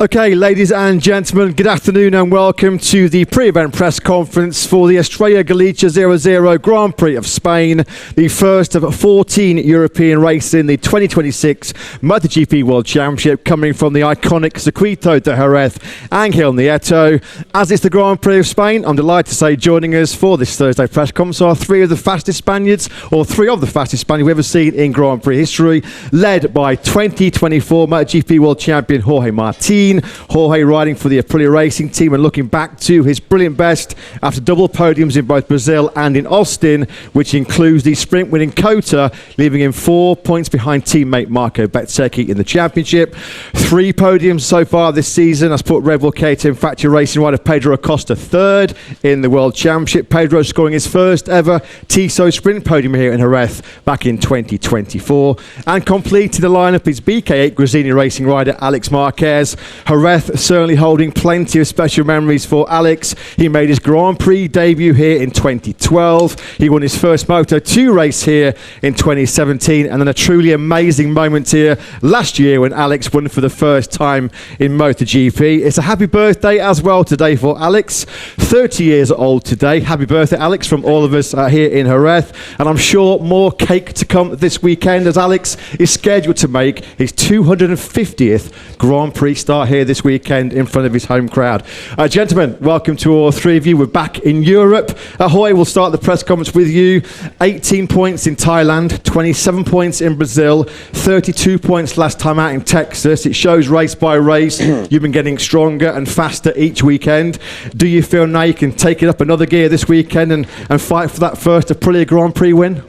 Okay, ladies and gentlemen, good afternoon and welcome to the pre-event press conference for the Estrella Galicia 00 Grand Prix of Spain, the first of 14 European races in the 2026 Motogp World Championship, coming from the iconic Circuito de Jerez, Ángel Nieto. As it's the Grand Prix of Spain, I'm delighted to say joining us for this Thursday press conference are three of the fastest Spaniards we've ever seen in Grand Prix history, led by 2024 Motogp World Champion Jorge Martin. Jorge riding for the Aprilia Racing team and looking back to his brilliant best after double podiums in both Brazil and in Austin, which includes the sprint winning Cota, leaving him 4 points behind teammate Marco Bezzecchi in the championship. 3 podiums so far this season has put Red Bull KTM Factory Racing rider Pedro Acosta third in the World Championship. Pedro scoring his first ever TISO sprint podium here in Jerez back in 2024, and completed the lineup is BK8 Gresini Racing rider Alex Marquez. Jerez certainly holding plenty of special memories for Alex. He made his Grand Prix debut here in 2012. He won his first Moto2 race here in 2017, and then a truly amazing moment here last year when Alex won for the first time in MotoGP. It's a happy birthday as well today for Alex. 30 years old today. Happy birthday, Alex, from all of us here in Jerez. And I'm sure more cake to come this weekend, as Alex is scheduled to make his 250th Grand Prix start here this weekend in front of his home crowd. Gentlemen, welcome to all three of you. We're back in Europe. Jorge, we'll start the press conference with you. 18 points in Thailand, 27 points in Brazil, 32 points last time out in Texas. It shows race by race you've been getting stronger and faster each weekend. Do you feel now you can take it up another gear this weekend and fight for that first Aprilia Grand Prix win?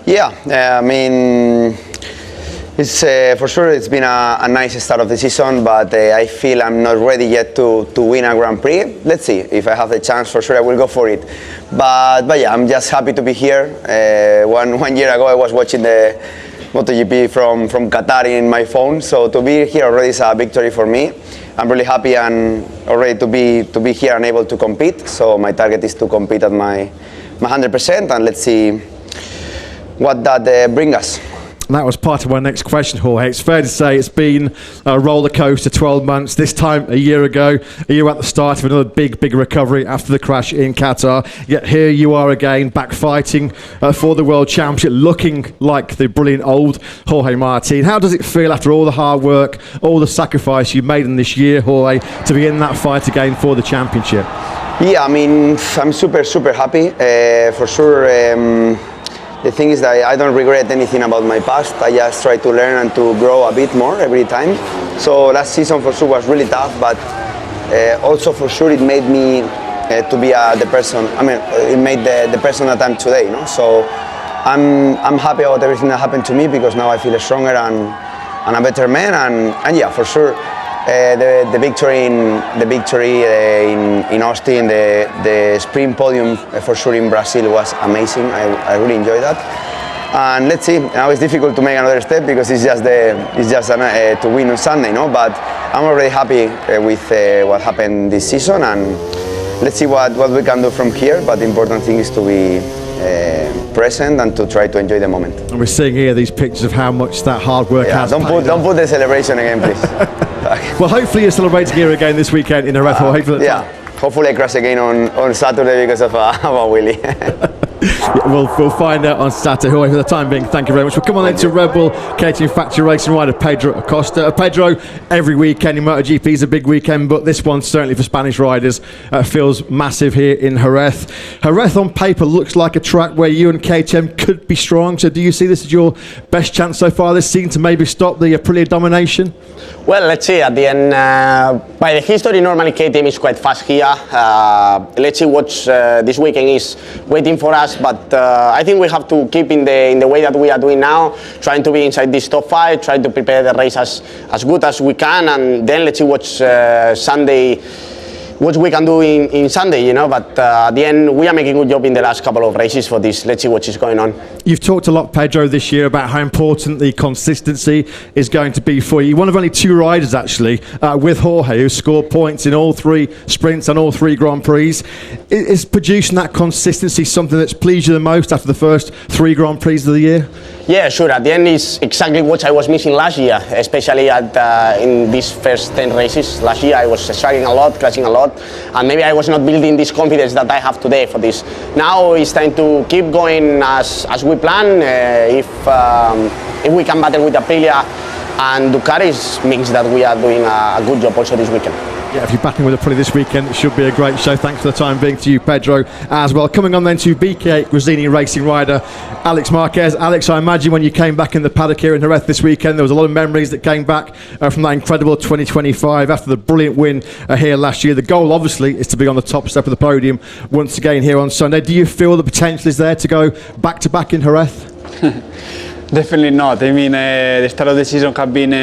Yeah, I mean, it's for sure it's been a nice start of the season, but I feel I'm not ready yet to win a Grand Prix. Let's see, if I have the chance, for sure I will go for it. But yeah, I'm just happy to be here. One year ago I was watching the MotoGP from Qatar in my phone, so to be here already is a victory for me. I'm really happy and already to be here and able to compete. So my target is to compete at my 100%, and let's see what that brings us. And that was part of my next question, Jorge. It's fair to say it's been a roller coaster 12 months. This time a year ago, you were at the start of another big recovery after the crash in Qatar. Yet here you are again, back fighting for the World Championship, looking like the brilliant old Jorge Martin. How does it feel after all the hard work, all the sacrifice you made in this year, Jorge, to be in that fight again for the championship? Yeah, I mean, I'm super happy. For sure. The thing is that I don't regret anything about my past. I just try to learn and to grow a bit more every time. So last season for sure was really tough, but also for sure it made me to be the person. I mean, it made the person that I'm today. You know? So I'm happy about everything that happened to me, because now I feel stronger and a better man. And yeah, for sure. The victory in Austin, the sprint podium for sure in Brazil was amazing. I really enjoyed that. And let's see. Now it's difficult to make another step because it's just to win on Sunday, no? But I'm already happy with what happened this season, and let's see what we can do from here. But the important thing is to be present and to try to enjoy the moment. And we're seeing here these pictures of how much that hard work has don't put the celebration again, please. Well, hopefully you're celebrating here again this weekend in Jerez. Yeah, hopefully I crash again on Saturday because of a wheelie. We'll find out on Saturday. For the time being, thank you very much. We'll come on then to Red Bull KTM Factory Racing rider Pedro Acosta. Pedro, every weekend in MotoGP is a big weekend, but this one certainly for Spanish riders feels massive here in Jerez. Jerez on paper looks like a track where you and KTM could be strong. So do you see this as your best chance so far this season to maybe stop the Aprilia domination? Well, let's see. At the end, by the history, normally KTM is quite fast here. Let's see what this weekend is waiting for us. But I think we have to keep in the way that we are doing now, trying to be inside this top 5, trying to prepare the race as good as we can, and then let's see what Sunday what we can do in Sunday, you know, but at the end we are making a good job in the last couple of races for this. Let's see what is going on. You've talked a lot, Pedro, this year about how important the consistency is going to be for you. You're one of only two riders actually with Jorge who scored points in all three sprints and all three Grand Prix. Is producing that consistency something that's pleased you the most after the first three Grand Prix of the year? Yeah, sure. At the end, it's exactly what I was missing last year, especially in these first 10 races. Last year, I was struggling a lot, crashing a lot, and maybe I was not building this confidence that I have today for this. Now it's time to keep going as we plan. If we can battle with Aprilia and Ducati, means that we are doing a good job also this weekend. Yeah, if you're battling with Aprilia this weekend, it should be a great show. Thanks for the time being to you, Pedro, as well. Coming on then to BK8 Gresini racing rider Alex Marquez. Alex, I imagine when you came back in the paddock here in Jerez this weekend, there was a lot of memories that came back from that incredible 2025 after the brilliant win here last year. The goal, obviously, is to be on the top step of the podium once again here on Sunday. Do you feel the potential is there to go back-to-back in Jerez? Definitely not. I mean, the start of the season have been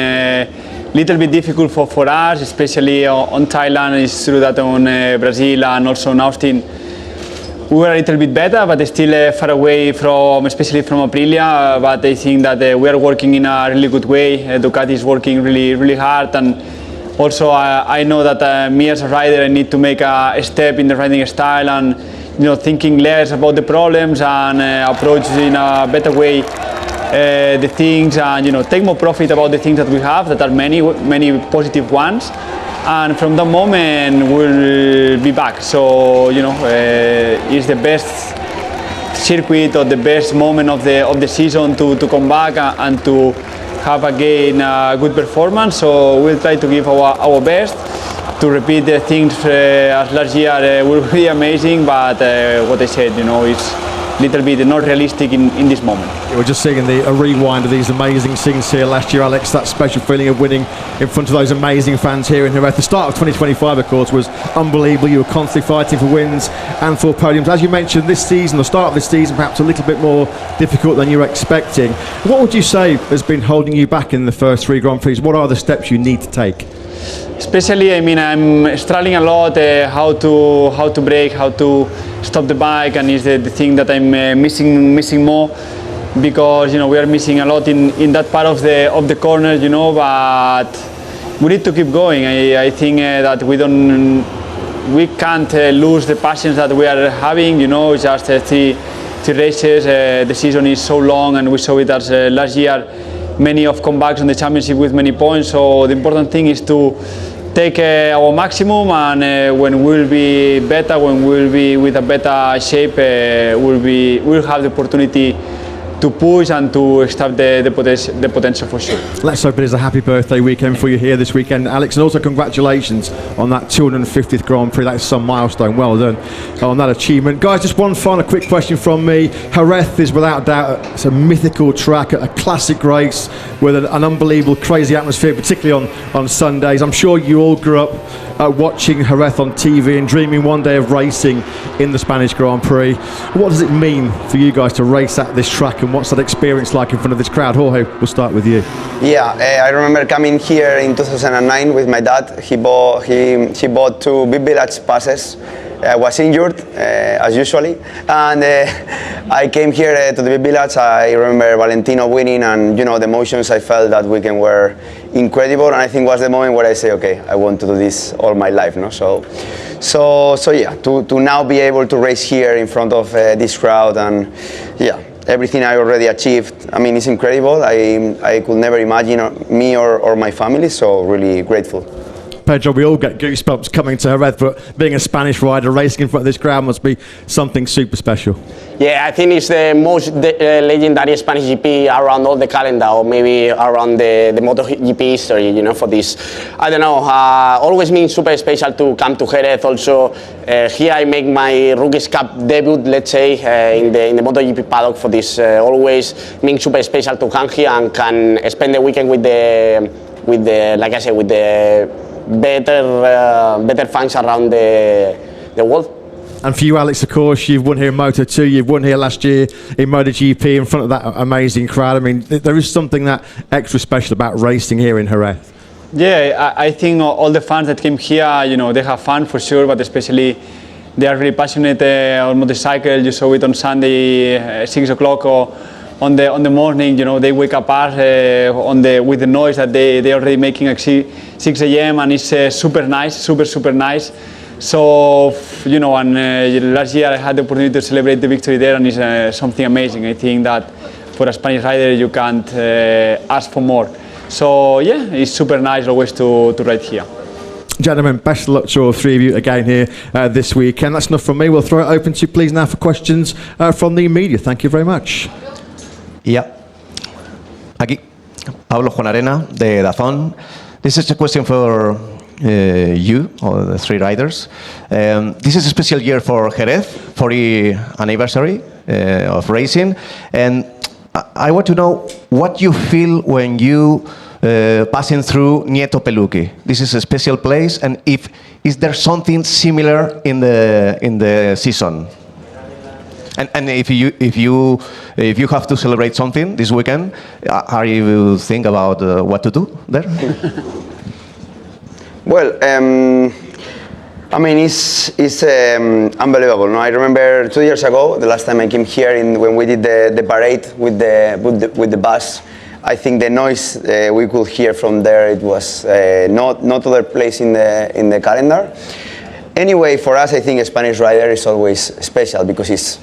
little bit difficult for us, especially on Thailand. It's true that on Brazil and also on Austin we were a little bit better, but still far away from, especially from Aprilia. But I think that we are working in a really good way. Ducati is working really hard, and also I know that me as a rider, I need to make a step in the riding style and thinking less about the problems and approach in a better way the things, and take more profit about the things that we have, that are many positive ones, and from that moment we'll be back. So it's the best circuit or the best moment of the season to come back and to have again a good performance. So we'll try to give our best. To repeat the things as last year will be amazing, but what I said, it's little bit not realistic in this moment. We're just seeing a rewind of these amazing scenes here last year, Alex. That special feeling of winning in front of those amazing fans here in Jerez. The start of 2025, of course, was unbelievable. You were constantly fighting for wins and for podiums. As you mentioned, this season, the start of this season, perhaps a little bit more difficult than you were expecting. What would you say has been holding you back in the first 3 Grand Prix? What are the steps you need to take? Especially, I mean, I'm struggling a lot how to brake, how to stop the bike, and is the thing that I'm missing more, because we are missing a lot in that part of the corners, but we need to keep going. I think that we can't lose the passions that we are having. Just 3 races. The season is so long, and we saw it as last year. Many of comebacks on the championship with many points. So the important thing is to take our maximum, and when we'll be better, when we'll be with a better shape, we'll have the opportunity to push and to start the potential for sure. Let's hope it is a happy birthday weekend for you here this weekend, Alex, and also congratulations on that 250th Grand Prix. That is some milestone. Well done on that achievement. Guys, just one final quick question from me. Jerez is without doubt it's a mythical track, a classic race with an unbelievable, crazy atmosphere, particularly on Sundays. I'm sure you all grew up watching Jerez on TV and dreaming one day of racing in the Spanish Grand Prix. What does it mean for you guys to race at this track, and what's that experience like in front of this crowd? Jorge, we'll start with you. Yeah, I remember coming here in 2009 with my dad. He bought 2 big village passes. I was injured, as usually, and I came here to the big village. I remember Valentino winning, and the emotions I felt that weekend were incredible, and I think was the moment where I say, okay, I want to do this all my life, no? So yeah, to now be able to race here in front of this crowd, and yeah, everything I already achieved, I mean, it's incredible. I could never imagine me or my family, so really grateful. Pedro, we all get goosebumps coming to Jerez, but being a Spanish rider, racing in front of this crowd must be something super special. Yeah, I think it's the most legendary Spanish GP around all the calendar, or maybe around the Motogp history, for this. I don't know, always means super special to come to Jerez. Also, here I make my Rookies Cup debut, let's say, in the Motogp paddock for this. Always means super special to come here and can spend the weekend with the like I said, with the better fans around the world. And for you, Alex, of course, you've won here in Moto2, you've won here last year in MotoGP in front of that amazing crowd. I mean, there is something that extra special about racing here in Jerez. Yeah, I think all the fans that came here, they have fun for sure, but especially they are really passionate on motorcycle. You saw it on Sunday, 6 o'clock or on the morning. They wake up with the noise that they already making at 6 a.m. and it's super nice. So, and last year I had the opportunity to celebrate the victory there, and it's something amazing. I think that for a Spanish rider, you can't ask for more. So yeah, it's super nice always to ride here. Gentlemen, best of luck to all three of you again here this weekend. That's enough from me. We'll throw it open to you, please, now for questions from the media. Thank you very much. Yeah. Aquí, Pablo Juan Arena, de DAZN. This is a question for you, or the three riders. This is a special year for Jerez, 40th anniversary of racing. And I want to know what you feel when you passing through Nieto Peluqui. This is a special place, and is there something similar in the season? And if you have to celebrate something this weekend, are you think about what to do there? Well, I mean, it's unbelievable. No, I remember 2 years ago, the last time I came here, when we did the parade with the bus. I think the noise we could hear from there, it was not other place in the calendar. Anyway, for us, I think a Spanish rider is always special because it's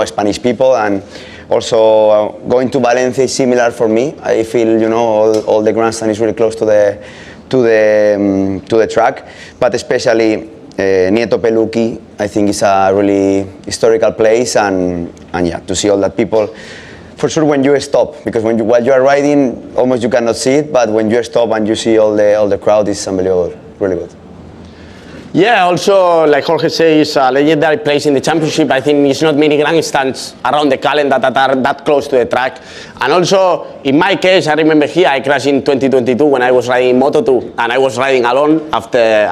Spanish people, and also going to Valencia is similar for me. I feel all the grandstand is really close to the track, but especially Nieto Peluqui, I think is a really historical place, and yeah, to see all that people. For sure, when you stop, because while you are riding, almost you cannot see it, but when you stop and you see all the crowd, it's unbelievable, really good. Yeah, also, like Jorge says, it's a legendary place in the championship. I think it's not many grandstands around the calendar that are that close to the track. And also, in my case, I remember here, I crashed in 2022 when I was riding Moto2, and I was riding alone after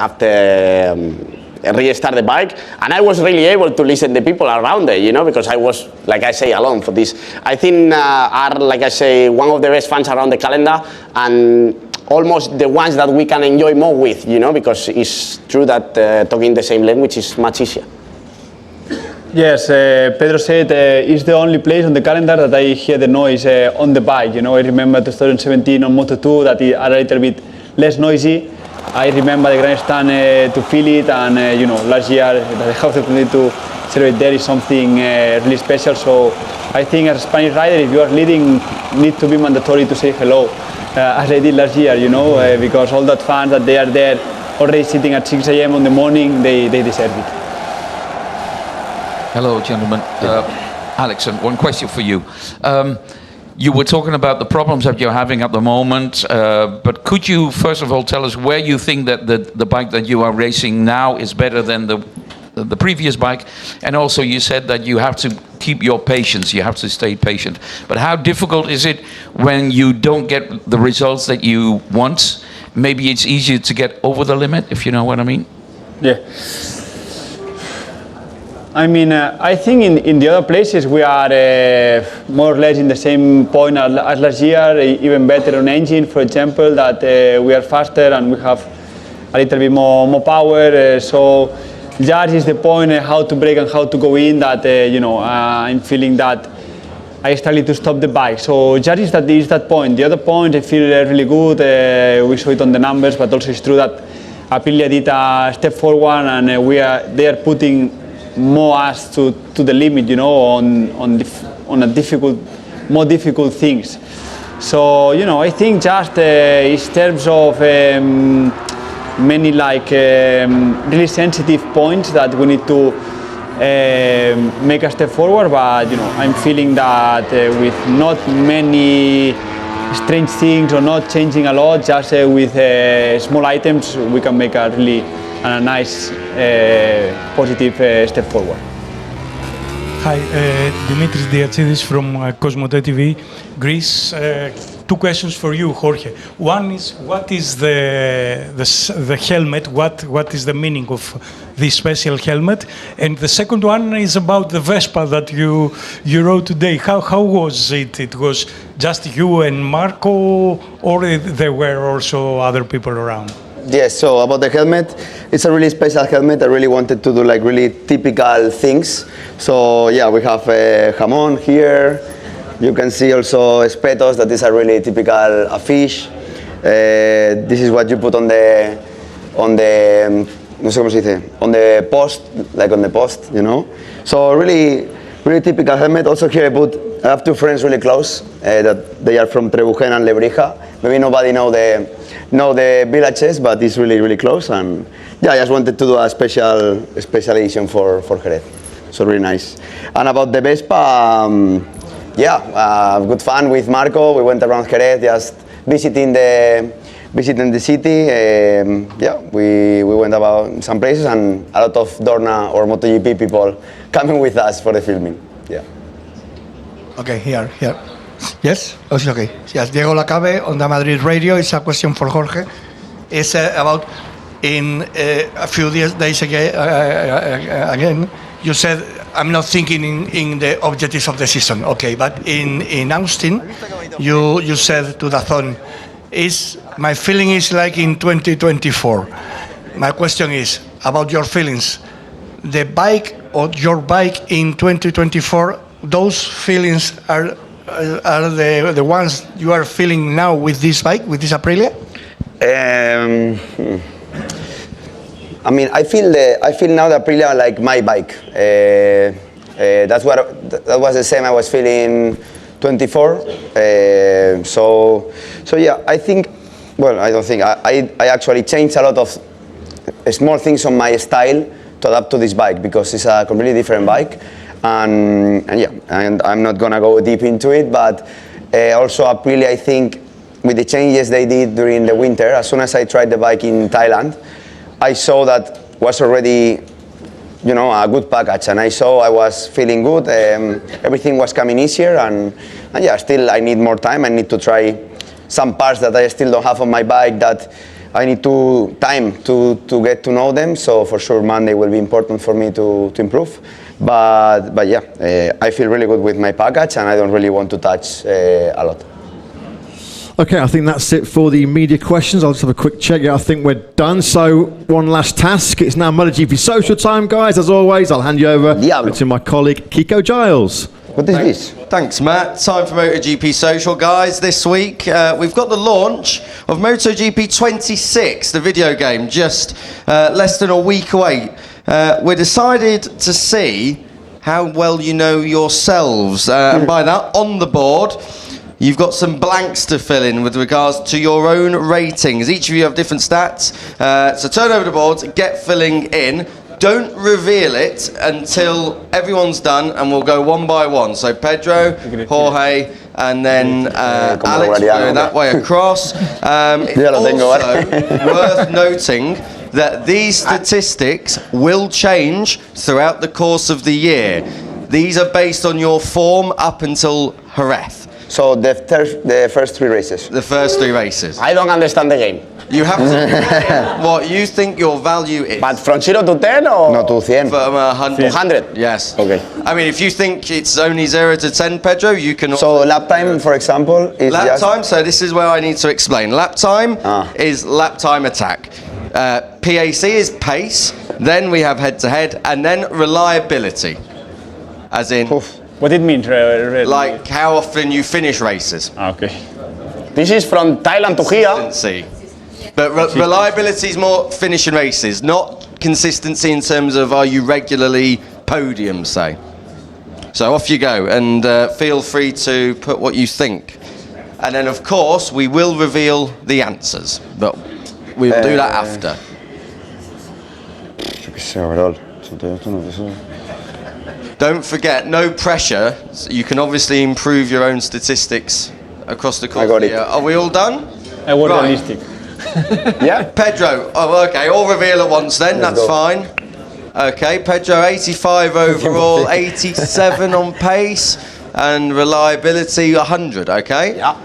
restart the bike, and I was really able to listen to the people around there, because I was, like I say, alone for this. I think are, like I say, one of the best fans around the calendar, and almost the ones that we can enjoy more with, because it's true that talking the same language is much easier. Yes, Pedro said it's the only place on the calendar that I hear the noise on the bike. I remember 2017 on Moto2 that it are a little bit less noisy. I remember the grandstand to feel it, and last year that I have the opportunity to celebrate there is something really special. So I think as a Spanish rider, if you are leading, need to be mandatory to say hello, as I did last year, because all that fans that they are there already sitting at 6 a.m. in the morning, they deserve it. Hello, gentlemen. Alex, one question for you. You were talking about the problems that you're having at the moment, but could you first of all tell us where you think that the bike that you are racing now is better than the previous bike? And also you said that you have to keep your patience, you have to stay patient. But how difficult is it when you don't get the results that you want? Maybe it's easier to get over the limit, if you know what I mean? Yeah. I mean, I think in the other places we are more or less in the same point as last year, even better on engine, for example, that we are faster and we have a little bit more power. So just is the point how to brake and how to go in that, I'm feeling that I started to stop the bike. So just is that point. The other point, I feel really good. We saw it on the numbers, but also it's true that Aprilia did a step forward, and they are putting more us to the limit, on more difficult things. So I think just in terms of many really sensitive points that we need to make a step forward. But I'm feeling that with not many strange things or not changing a lot, just with small items, we can make a really nice positive step forward. Hi, Dimitris Diatsidis from Cosmote TV, Greece. Two questions for you, Jorge. One is, what is the helmet? What is the meaning of this special helmet? And the second one is about the Vespa that you rode today. How was it? It was just you and Marco, or there were also other people around? Yes, so about the helmet, it's a really special helmet. I really wanted to do really typical things. So yeah, we have jamon here. You can see also espetos, that is a really typical fish. This is what you put on the no sé cómo se dice, on the post, like on the post, So really really typical helmet. Also here I have two friends really close that they are from Trebujena and Lebrija. Maybe nobody know the villages, but it's really, really close. And yeah, I just wanted to do a special edition for Jerez. So really nice. And about the Vespa, good fun with Marco. We went around Jerez just visiting the city. We went about some places and a lot of Dorna or MotoGP people coming with us for the filming. Yeah. Okay, here. Yes? Oh, it's okay. Yes, Diego Lacabe on the Madrid radio. It's a question for Jorge. It's about in a few days ago, again, you said, I'm not thinking in the objectives of the season. Okay, but in Austin, you said to Dazón, my feeling is like in 2024. My question is about your feelings. The bike or your bike in 2024, those feelings are the ones you are feeling now with this bike, with this Aprilia? I mean, I feel now the Aprilia like my bike. That was the same I was feeling 24. So yeah, I think. Well, I don't think I actually changed a lot of small things on my style to adapt to this bike because it's a completely different bike, and I'm not gonna go deep into it, but also Aprilia, I think with the changes they did during the winter, as soon as I tried the bike in Thailand, I saw that was already, a good package, and I saw I was feeling good. Everything was coming easier, and still I need more time. I need to try some parts that I still don't have on my bike that I need time to get to know them. So for sure Monday will be important for me to improve. But I feel really good with my package, and I don't really want to touch a lot. Okay, I think that's it for the media questions. I'll just have a quick check. Yeah, I think we're done. So one last task. It's now Motogp social time, guys. As always, I'll hand you over to my colleague Kiko Giles. What is this? Thanks, Matt. Time for MotoGP Social, guys. This week, we've got the launch of MotoGP 26, the video game, just less than a week away. We decided to see how well you know yourselves. And by that, on the board, you've got some blanks to fill in with regards to your own ratings. Each of you have different stats. So turn over the boards, get filling in. Don't reveal it until everyone's done, and we'll go one by one. So Pedro, Jorge, and then Alex, going that way across. It's also worth noting that these statistics will change throughout the course of the year. These are based on your form up until Jerez. So the first three races. The first three races. I don't understand the game. You have to what you think your value is. But from 0 to 10 or? No, to 100. From 100. 100? Yes. Okay. I mean, if you think it's only 0 to 10, Pedro, you can... So lap time, for example, is lap time, so this is where I need to explain. Lap time is lap time attack. PAC is pace, then we have head-to-head, and then reliability. As in... Oof. What it means? Like how often you finish races. Okay. This is from Thailand to here. Consistency. But reliability is more finishing races, not consistency in terms of are you regularly podium, say. So off you go, and feel free to put what you think. And then, of course, we will reveal the answers, but we'll do that after. Don't forget, no pressure. You can obviously improve your own statistics across the course of the year. Are we all done? I was realistic. Yeah. Pedro, okay, all reveal at once then, that's fine. Okay, Pedro, 85 overall, 87 on pace, and reliability 100, okay? Yeah.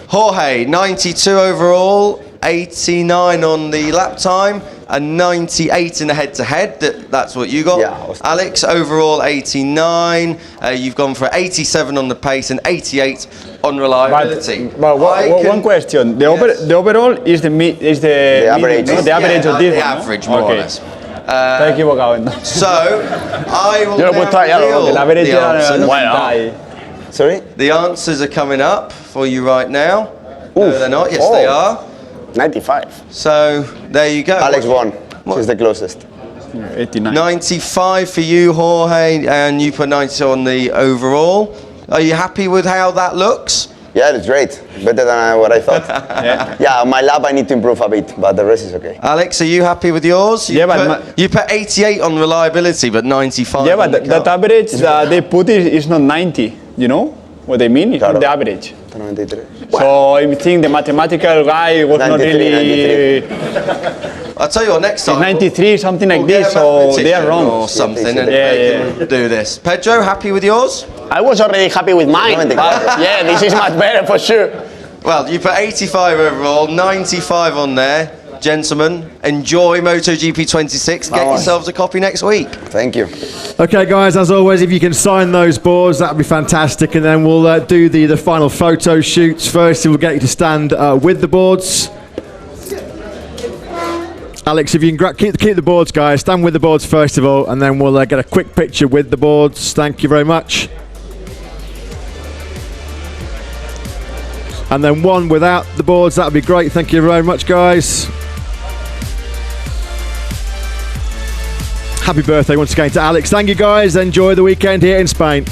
Jorge, 92 overall, 89 on the lap time, and 98 in the head-to-head. That's what you got. Yeah. Alex, overall 89. You've gone for 87 on the pace and 88 on reliability. But one question: the overall is the average, no? The average of this the one, average, no? more or Okay. less. Está equivocado entonces. So I will now reveal El average the answers. Sorry? The answers are coming up for you right now. No, they're not. Yes, they are. 95. So there you go. Alex won. She's the closest. 89. 95 for you, Jorge, and you put 90 on the overall. Are you happy with how that looks? Yeah, it's great. Better than what I thought. Yeah, on my lap I need to improve a bit, but the rest is okay. Alex, are you happy with yours? You put 88 on reliability, but 95 Yeah, on but the that car. average they put is not 90. You know what I mean? It's not the average. 93. So I think the mathematical guy was not 93, really. 93. I'll tell you what, next time. 93, something like we'll get this, a so they are mathematician wrong. or something, and Yeah, they can do this. Pedro, happy with yours? I was already happy with mine, but yeah, this is much better for sure. Well, you put 85 overall, 95 on there. Gentlemen, enjoy MotoGP 26. Get yourselves a copy next week. Thank you. Okay, guys, as always, if you can sign those boards, that would be fantastic. And then we'll do the final photo shoots. First, we'll get you to stand with the boards. Alex, if you can keep the boards, guys. Stand with the boards first of all, and then we'll get a quick picture with the boards. Thank you very much. And then one without the boards, that would be great. Thank you very much, guys. Happy birthday once again to Alex. Thank you, guys. Enjoy the weekend here in Spain.